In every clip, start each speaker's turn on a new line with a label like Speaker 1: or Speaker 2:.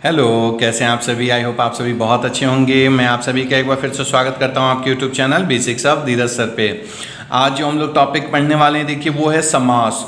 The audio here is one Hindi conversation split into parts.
Speaker 1: हेलो, कैसे हैं आप सभी। आई होप आप सभी बहुत अच्छे होंगे। मैं आप सभी का एक बार फिर से स्वागत करता हूं आपके YouTube channel basics of Dheeraj sir पे। आज जो हम लोग टॉपिक पढ़ने वाले हैं, देखिए वो है समास।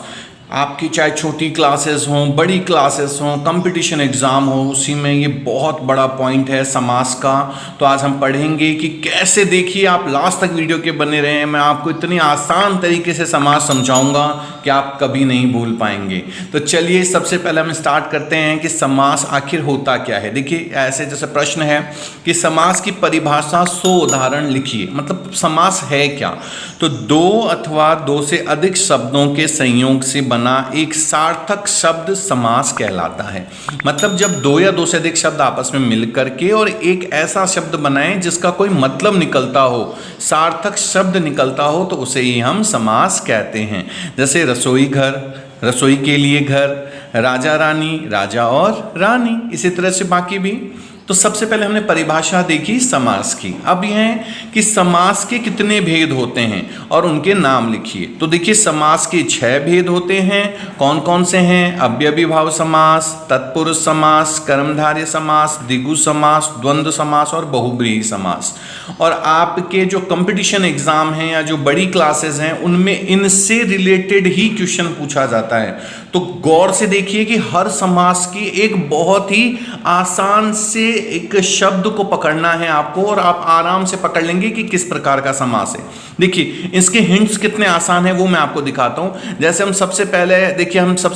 Speaker 1: आपकी चाहे छोटी क्लासेस हों, बड़ी क्लासेस हों, कंपटीशन एग्ज़ाम हो, उसी में ये बहुत बड़ा पॉइंट है समास का। तो आज हम पढ़ेंगे कि कैसे, देखिए आप लास्ट तक वीडियो के बने रहें। मैं आपको इतनी आसान तरीके से समास समझाऊंगा कि आप कभी नहीं भूल पाएंगे। तो चलिए सबसे पहले हम स्टार्ट करते हैं कि समास आखिर होता क्या है। देखिए ऐसे जैसे प्रश्न है कि समास की परिभाषा 100 उदाहरण लिखिए। मतलब समास है क्या? तो दो अथवा दो से अधिक शब्दों के संयोग से बना एक सार्थक शब्द समास कहलाता है। मतलब जब दो या दो से अधिक शब्द आपस में मिलकर के और एक ऐसा शब्द बनाएं जिसका कोई मतलब निकलता हो, सार्थक शब्द निकलता हो, तो उसे ही हम समास कहते हैं। जैसे रसोई घर, रसोई के लिए घर, राजा रानी, राजा और रानी, इसी तरह से बाकी भी। तो सबसे पहले हमने परिभाषा देखी समास की। अब यह है कि समास के कितने भेद होते हैं और उनके नाम लिखिए। तो देखिए समास के 6 भेद होते हैं। कौन कौन से हैं? अव्ययीभाव समास, तत्पुरुष समास, कर्मधारय समास, द्विगु समास, द्वंद्व समास और बहुब्रीहि समास। और आपके जो कंपटीशन एग्जाम हैं या जो बड़ी क्लासेस हैं उनमें इनसे रिलेटेड ही क्वेश्चन पूछा जाता है। तो गौर से देखिए कि हर समास की एक बहुत ही आसान से एक शब्द को पकड़ना है आपको, और आप आराम से पकड़ लेंगे कि किस प्रकार का समास है। देखिए इसके हिंट्स कितने आसान है वो मैं आपको दिखाता हूं। जैसे हम सबसे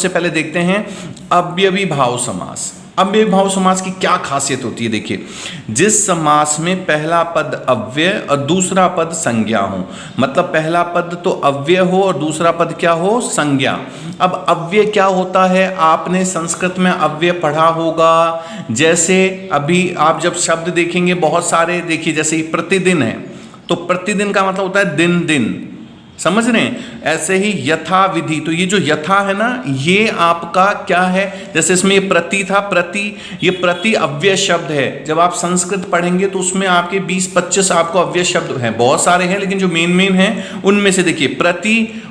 Speaker 1: पहले देखते हैं अव्ययीभाव समास। अव्ययीभाव समास की क्या खासियत होती है? देखिए, जिस समास में पहला पद अव्यय और दूसरा पद संज्ञा हो। मतलब पहला पद तो अव्यय हो और दूसरा पद क्या हो? संज्ञा। अब अव्यय क्या होता है? आपने संस्कृत में अव्यय पढ़ा होगा। जैसे अभी आप जब शब्द देखेंगे बहुत सारे, देखिए जैसे प्रतिदिन है, तो प्रतिदिन का मतलब होता है दिन दिन, समझ रहे हैं? ऐसे ही यथाविधि, तो ये जो यथा है ना, ये आपका क्या है? जैसे इसमें ये प्रति था, ये प्रति अव्यय शब्द है। जब आप संस्कृत पढ़ेंगे तो उसमें आपके 20-25 आपको अव्यय शब्द हैं, बहुत सारे हैं, लेकिन जो मेन हैं उनमें से देखिए प्रति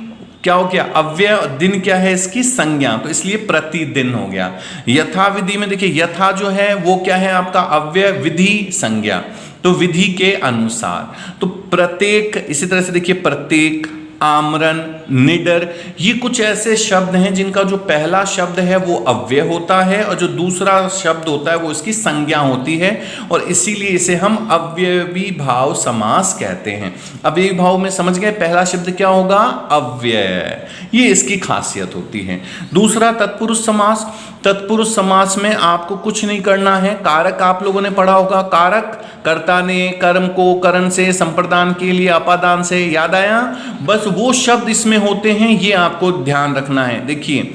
Speaker 1: क्या हो गया? अव्यय। दिन क्या है? इसकी संज्ञा, तो इसलिए प्रतिदिन हो गया। यथाविधि में देखिए यथा जो है वो क्या है आपका? अव्यय, विधि संज्ञा, तो विधि के अनुसार। तो प्रत्येक, इसी तरह से देखिए प्रत्येक, आमरण, निडर, ये कुछ ऐसे शब्द हैं जिनका जो पहला शब्द है वो अव्यय होता है और जो दूसरा शब्द होता है वो इसकी संज्ञा होती है, और इसीलिए इसे हम अव्ययीभाव समास कहते हैं। अव्ययीभाव में समझ गए पहला शब्द क्या होगा? अव्यय, ये इसकी खासियत होती है। दूसरा तत्पुरुष समास। तत्पुरुष समास में आपको कुछ नहीं करना है। कारक आप लोगों ने पढ़ा होगा। कारक कर्ता ने कर्म को करण से, संप्रदान के लिए अपादान से, याद आया? बस वो शब्द इसमें होते हैं, ये आपको ध्यान रखना है। देखिए,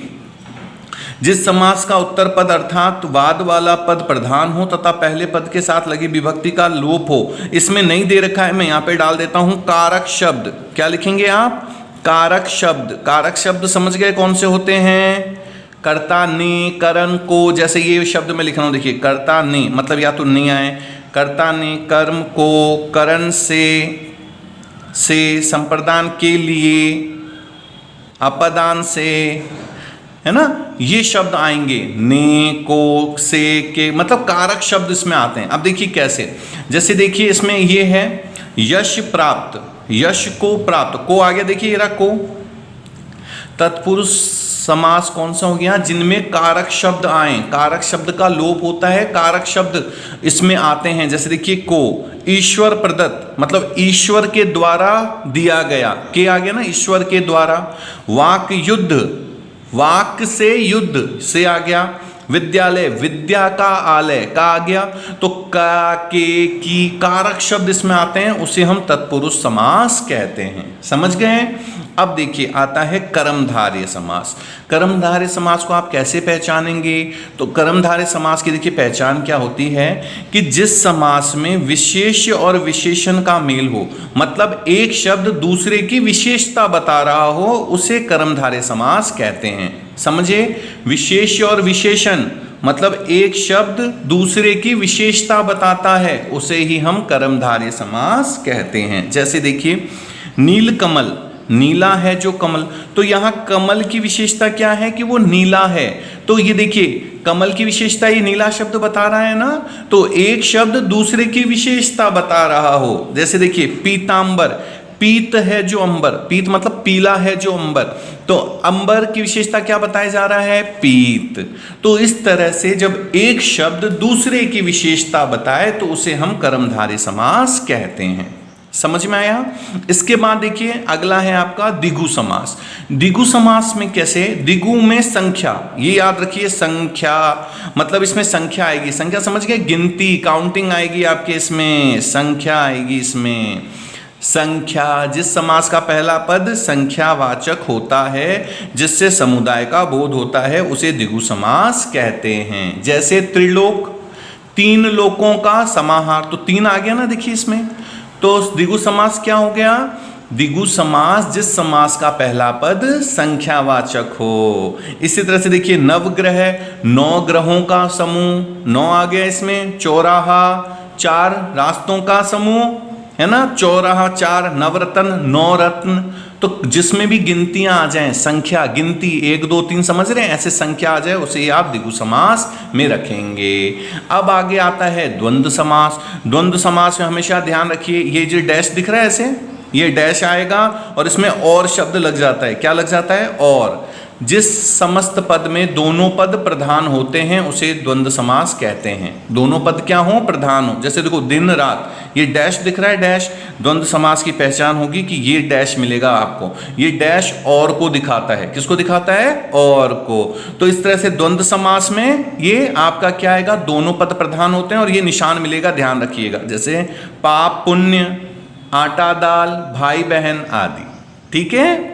Speaker 1: जिस समास का उत्तर पद अर्थात वाद वाला पद प्रधान हो तथा पहले पद के साथ लगी विभक्ति का लोप हो। इसमें नहीं दे रखा है, मैं यहाँ पे डाल देता हूं कारक शब्द। क्या लिखेंगे आप? कारक शब्द। कारक शब्द समझ गए कौन से होते हैं? कर्ता ने, करण को, जैसे ये शब्द मैं लिख रहा हूं, देखिए कर्ता ने, मतलब या तो नहीं आए, कर्ता ने कर्म को करण से संप्रदान के लिए अपदान से, है ना, ये शब्द आएंगे। ने, को, से, के, मतलब कारक शब्द इसमें आते हैं। अब देखिए कैसे, जैसे देखिए इसमें ये है यश प्राप्त, यश को प्राप्त, को आ गया, देखिए ये रहा को। तत्पुरुष समास कौन सा हो गया? जिनमें कारक शब्द आए। कारक शब्द का लोप होता है, कारक शब्द इसमें आते हैं। जैसे देखिए को, ईश्वर प्रदत्त, मतलब ईश्वर के द्वारा दिया गया, के आ गया ना, ईश्वर के द्वारा। वाक युद्ध, वाक से युद्ध से आ गया। विद्यालय, विद्या का आलय का आ गया। तो का, के, की, कारक शब्द इसमें आते हैं, उसे हम तत्पुरुष समास कहते हैं। समझ गए? अब देखिए आता है कर्मधारय समास। कर्मधारय समास को आप कैसे पहचानेंगे? तो कर्मधारय समास की देखिए पहचान क्या होती है कि जिस समास में विशेष्य और विशेषण का मेल हो, मतलब एक शब्द दूसरे की विशेषता बता रहा हो, उसे कर्मधारय समास कहते हैं। समझे? विशेष्य और विशेषण मतलब एक शब्द दूसरे की विशेषता बताता है, उसे ही हम कर्मधारय समास कहते हैं। जैसे देखिए नीलकमल, नीला है जो कमल। तो यहाँ कमल की विशेषता क्या है कि वो नीला है। तो ये देखिए कमल की विशेषता ये नीला शब्द बता रहा है ना, तो एक शब्द दूसरे की विशेषता बता रहा हो। जैसे देखिए पीतांबर, पीत है जो अंबर, पीत मतलब पीला है जो अंबर, तो अंबर की विशेषता क्या बताया जा रहा है, पीत। तो इस तरह से जब एक शब्द दूसरे की विशेषता बताए तो उसे हम कर्मधारय समास कहते हैं। समझ में आया। इसके बाद देखिए अगला है आपका द्विगु समास। द्विगु समास में कैसे, द्विगु में संख्या, ये याद रखिए संख्या मतलब इसमें संख्या आएगी, संख्या समझ गए, गिनती काउंटिंग आएगी आपके इसमें, संख्या आएगी इसमें। संख्या, जिस समास का पहला पद संख्यावाचक होता है जिससे समुदाय का बोध होता है उसे द्विगु समास कहते हैं। जैसे त्रिलोक, तीन लोकों का समाहार, तो तीन आ गया ना देखिए इसमें, तो द्विगु समास क्या हो गया, द्विगु समास जिस समास का पहला पद संख्यावाचक हो। इसी तरह से देखिए नवग्रह, 9 ग्रहों का समूह, 9 आ गया इसमें। चौराहा, 4 रास्तों का समूह है ना, चौराहा 4, नवरत्न 9 रत्न। तो जिसमें भी गिनतियां आ जाएं, संख्या गिनती 1 2 3 समझ रहे हैं, ऐसे संख्या आ जाए उसे आप द्विगु समास में रखेंगे। अब आगे आता है द्वंद्व समास। द्वंद्व समास में हमेशा ध्यान रखिए ये जो डैश दिख रहा है ऐसे, ये डैश आएगा और इसमें और शब्द लग जाता है। क्या लग जाता है, और। जिस समस्त पद में दोनों पद प्रधान होते हैं उसे द्वंद्व समास कहते हैं। दोनों पद क्या हो, प्रधान हो। जैसे देखो दिन रात, ये डैश दिख रहा है डैश, द्वंद्व समास की पहचान होगी कि ये डैश मिलेगा आपको, ये डैश और को दिखाता है। किसको दिखाता है, और को। तो इस तरह से द्वंद्व समास में ये आपका क्या आएगा, दोनों पद प्रधान होते हैं और ये निशान मिलेगा, ध्यान रखिएगा। जैसे पाप पुण्य, आटा दाल, भाई बहन आदि। ठीक है।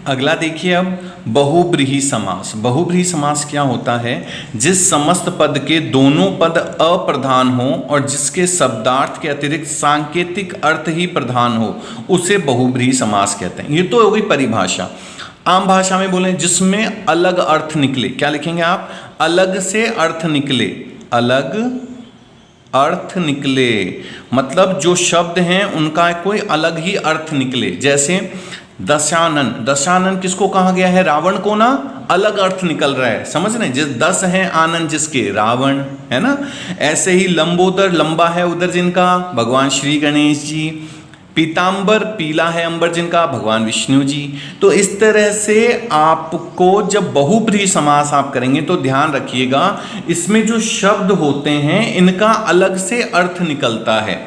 Speaker 1: अगला देखिए अब बहुब्रीहि समास। बहुब्रीहि समास क्या होता है, जिस समस्त पद के दोनों पद अप्रधान हो और जिसके शब्दार्थ के अतिरिक्त सांकेतिक अर्थ ही प्रधान हो उसे बहुब्रीहि समास कहते हैं। ये तो हो गई परिभाषा। आम भाषा में बोलें जिसमें अलग अर्थ निकले, क्या लिखेंगे आप, अलग से अर्थ निकले, अलग अर्थ निकले मतलब जो शब्द हैं उनका कोई अलग ही अर्थ निकले। जैसे दशानन, दशानन किसको कहा गया है, रावण को ना, अलग अर्थ निकल रहा है, समझ रहे हैं, जिस 10 हैं आनंद जिसके, रावण है ना। ऐसे ही लंबोदर, लंबा है उधर जिनका, भगवान श्री गणेश जी। पीतांबर, पीला है अंबर जिनका, भगवान विष्णु जी। तो इस तरह से आपको जब बहुब्रीहि समास आप करेंगे तो ध्यान रखिएगा इसमें जो शब्द होते हैं इनका अलग से अर्थ निकलता है।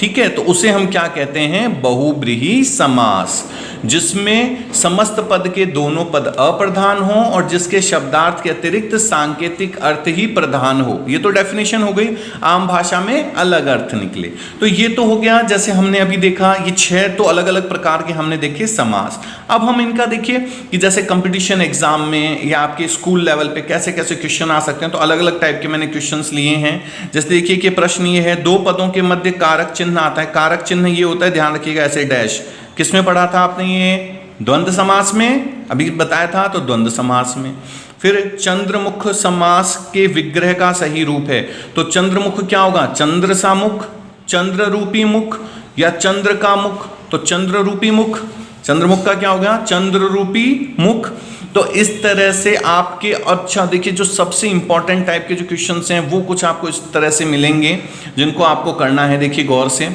Speaker 1: ठीक है, तो उसे हम क्या कहते हैं, बहुब्रीहि समास, जिसमें समस्त पद के दोनों पद अप्रधान हो और जिसके शब्दार्थ के अतिरिक्त सांकेतिक अर्थ ही प्रधान हो। ये तो डेफिनेशन हो गई, आम भाषा में अलग अर्थ निकले। तो ये तो हो गया, जैसे हमने अभी देखा ये 6 तो अलग अलग प्रकार के हमने देखे समास। अब हम इनका देखिए कि जैसे कंपटीशन एग्जाम में या आपके स्कूल लेवल पे कैसे कैसे क्वेश्चन आ सकते हैं, तो अलग अलग टाइप के मैंने क्वेश्चन लिए हैं। जैसे देखिए कि प्रश्न ये है, 2 पदों के मध्य कारक चिन्ह आता है। कारक चिन्ह ये होता है, ध्यान रखिएगा, ऐसे डैश। किसमें पढ़ा था आपने, ये द्वंद्व समास में अभी बताया था, तो द्वंद्व समास में। फिर चंद्रमुख समास के विग्रह का सही रूप है, तो चंद्रमुख क्या होगा, चंद्र सा मुख, चंद्र रूपी मुख या चंद्र का मुख, तो चंद्र रूपी मुख। चंद्रमुख का क्या होगा, चंद्र रूपी मुख। तो इस तरह से आपके, अच्छा देखिए जो सबसे इंपॉर्टेंट टाइप के जो क्वेश्चंस हैं वो कुछ आपको इस तरह से मिलेंगे जिनको आपको करना है। देखिए गौर से,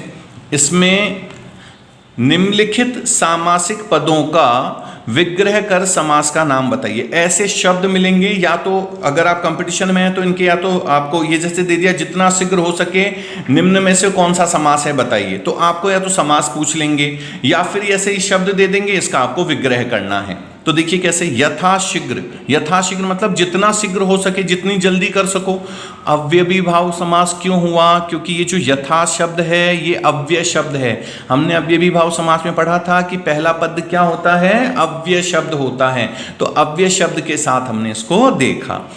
Speaker 1: इसमें निम्नलिखित सामासिक पदों का विग्रह कर समास का नाम बताइए। ऐसे शब्द मिलेंगे, या तो अगर आप कंपटीशन में हैं तो इनके, या तो आपको ये जैसे दे दिया जितना शीघ्र हो सके निम्न में से कौन सा समास है बताइए, तो आपको या तो समास पूछ लेंगे या फिर ऐसे ही शब्द दे देंगे, इसका आपको विग्रह करना है। तो देखिए कैसे, यथाशीघ्र, यथाशीघ्र मतलब जितना शीघ्र हो सके, जितनी जल्दी कर सको। अव्ययीभाव समास क्यों हुआ, क्योंकि ये जो यथा शब्द है ये अव्यय शब्द है। हमने अव्ययीभाव समास में पढ़ा था कि पहला पद क्या होता है, अव्यय शब्द होता है, तो अव्यय शब्द के साथ हमने इसको देखा।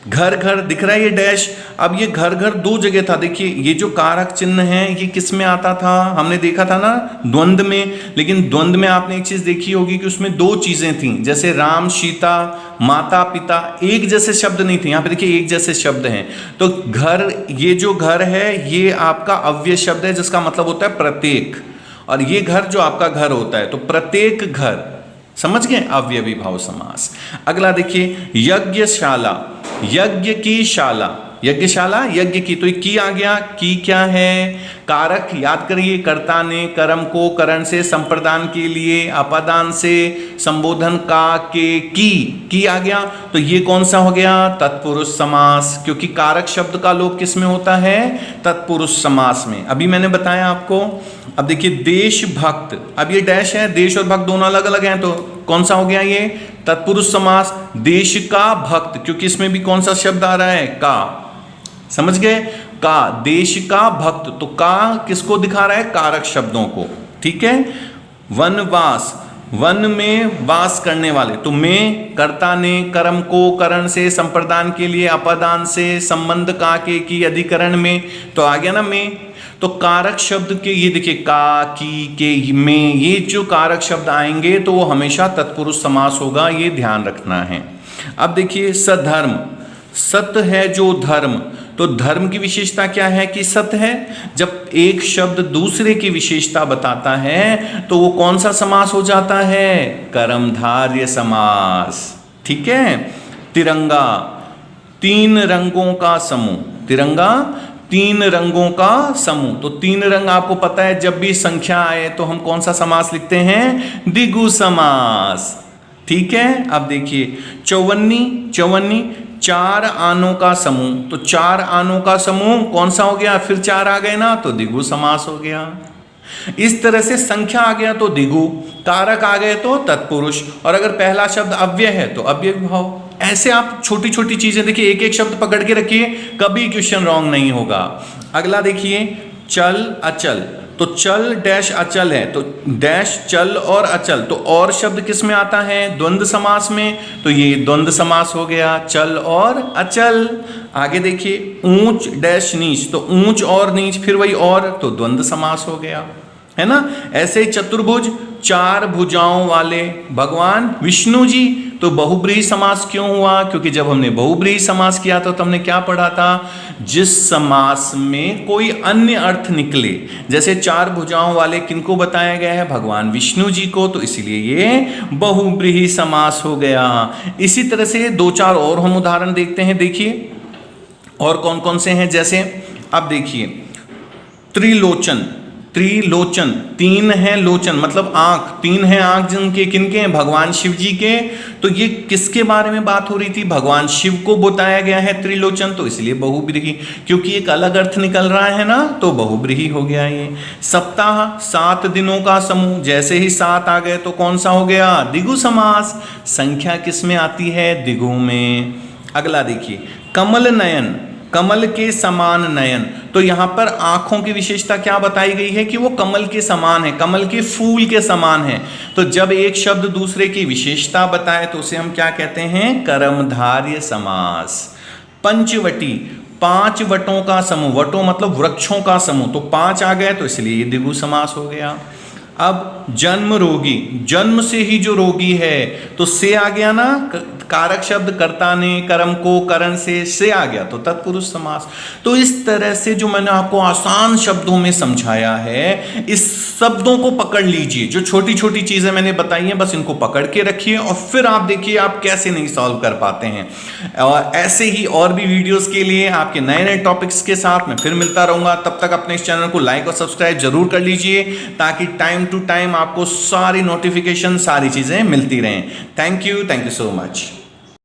Speaker 1: घर घर दिख रहा है ये डैश, अब ये घर घर 2 जगह था। देखिए ये जो कारक चिन्ह है ये किस में आता था, हमने देखा था ना द्वंद्व में, लेकिन द्वंद्व में आपने एक चीज देखी होगी कि उसमें 2 चीजें थी, जैसे राम सीता, माता पिता, एक जैसे शब्द नहीं थे। यहाँ पे देखिए एक जैसे शब्द हैं। तो घर, ये जो घर है ये आपका अव्यय शब्द है जिसका मतलब होता है प्रत्येक, और ये घर जो आपका घर होता है, तो प्रत्येक घर, समझ गए, अव्ययी भाव समास। अगला देखिए यज्ञशाला, यज्ञ की शाला, यज्ञशाला यज्ञ की, तो की आ गया, की क्या है, कारक याद करिए, कर्ता ने कर्म को करण से संप्रदान के लिए अपादान से संबोधन का के की आ गया, तो ये कौन सा हो गया, तत्पुरुष समास, क्योंकि कारक शब्द का लोप किस में होता है, तत्पुरुष समास में। अभी मैंने बताया आपको। अब देखिए देशभक्त, अब ये डैश है, देश और भक्त दोनों अलग अलग हैं, तो कौन सा हो गया ये, तत्पुरुष समास। देश का भक्त, क्योंकि इसमें भी कौन सा शब्द आ रहा है, का, समझ गए, का, देश का भक्त, तो का किसको दिखा रहा है, कारक शब्दों को, ठीक है। वनवास, वन में वास करने वाले, तो में कर्ता ने कर्म को करण से संप्रदान के लिए अपादान से संबंध का के की अधिकरण में, तो आ गया ना में। तो कारक शब्द के ये देखिए का, की, के, में, ये जो कारक शब्द आएंगे तो वो हमेशा तत्पुरुष समास होगा, ये ध्यान रखना है। अब देखिए सधर्म, सत है जो धर्म, तो धर्म की विशेषता क्या है कि सत है। जब एक शब्द दूसरे की विशेषता बताता है तो वो कौन सा समास हो जाता है, कर्मधारय समास, ठीक है। तिरंगा, तीन रंगों का समूह, तिरंगा तीन रंगों का समूह, तो तीन रंग आपको पता है, जब भी संख्या आए तो हम कौन सा समास लिखते हैं, द्विगु समास, ठीक है। अब देखिए चौवन्नी, चौवन्नी चार आनों का समूह, तो चार आनों का समूह कौन सा हो गया, फिर चार आ गए ना, तो द्विगु समास हो गया। इस तरह से संख्या आ गया तो द्विगु, कारक आ गए तो तत्पुरुष, और अगर पहला शब्द अव्यय है तो अव्यय भाव। ऐसे आप छोटी छोटी चीजें देखिए, एक एक शब्द पकड़ के रखिए, कभी क्वेश्चन रॉन्ग नहीं होगा। अगला देखिए चल अचल, तो चल डैश अचल है, तो डैश चल और अचल, तो और शब्द किस में आता है, द्वंद्व समास में, तो ये द्वंद्व समास हो गया, चल और अचल। आगे देखिए ऊंच डैश नीच, तो ऊंच और नीच, फिर वही और, तो द्वंद्व समास हो गया, है ना। ऐसे ही चतुर्भुज, चार भुजाओं वाले भगवान विष्णु जी, तो बहुब्रीहि समास क्यों हुआ, क्योंकि जब हमने बहुब्रीहि समास किया तो हमने क्या पढ़ा था, जिस समास में कोई अन्य अर्थ निकले, जैसे चार भुजाओं वाले किनको बताया गया है, भगवान विष्णु जी को, तो इसलिए ये बहुब्रीहि समास हो गया। इसी तरह से दो चार और हम उदाहरण देखते हैं, देखिए और कौन कौन से हैं। जैसे अब देखिए त्रिलोचन, त्रिलोचन, तीन है लोचन मतलब आंख, तीन है आंख जिनके, किनके हैं, भगवान शिव जी के, तो ये किसके बारे में बात हो रही थी, भगवान शिव को बताया गया है त्रिलोचन, तो इसलिए बहुब्रीहि, क्योंकि एक अलग अर्थ निकल रहा है ना, तो बहुब्रीहि हो गया ये। सप्ताह, 7 दिनों का समूह, जैसे ही 7 आ गए तो कौन सा हो गया, द्विगु समास, संख्या किस में आती है, द्विगु में। अगला देखिए कमल नयन, कमल के समान नयन, तो यहां पर आंखों की विशेषता क्या बताई गई है कि वो कमल के समान है, कमल के फूल के समान है। तो जब एक शब्द दूसरे की विशेषता बताए तो उसे हम क्या कहते हैं, कर्मधारय समास। पंचवटी, 5 वटों का समूह, वटों मतलब वृक्षों का समूह, तो 5 आ गए तो इसलिए द्विगु समास हो गया। अब जन्म रोगी, जन्म से ही जो रोगी है, तो से आ गया ना, कारक शब्द कर्ता ने कर्म को करण से आ गया, तो तत्पुरुष समास। तो इस तरह से जो मैंने आपको आसान शब्दों में समझाया है, इस शब्दों को पकड़ लीजिए, जो छोटी छोटी चीजें मैंने बताई हैं बस इनको पकड़ के रखिए, और फिर आप देखिए आप कैसे नहीं सॉल्व कर पाते हैं। और ऐसे ही और भी वीडियोस के लिए आपके नए नए टॉपिक्स के साथ मैं फिर मिलता रहूंगा। तब तक अपने इस चैनल को लाइक और सब्सक्राइब जरूर कर लीजिए, ताकि टाइम टू टाइम आपको सारी नोटिफिकेशन, सारी चीजें मिलती रहें। Thank you so much.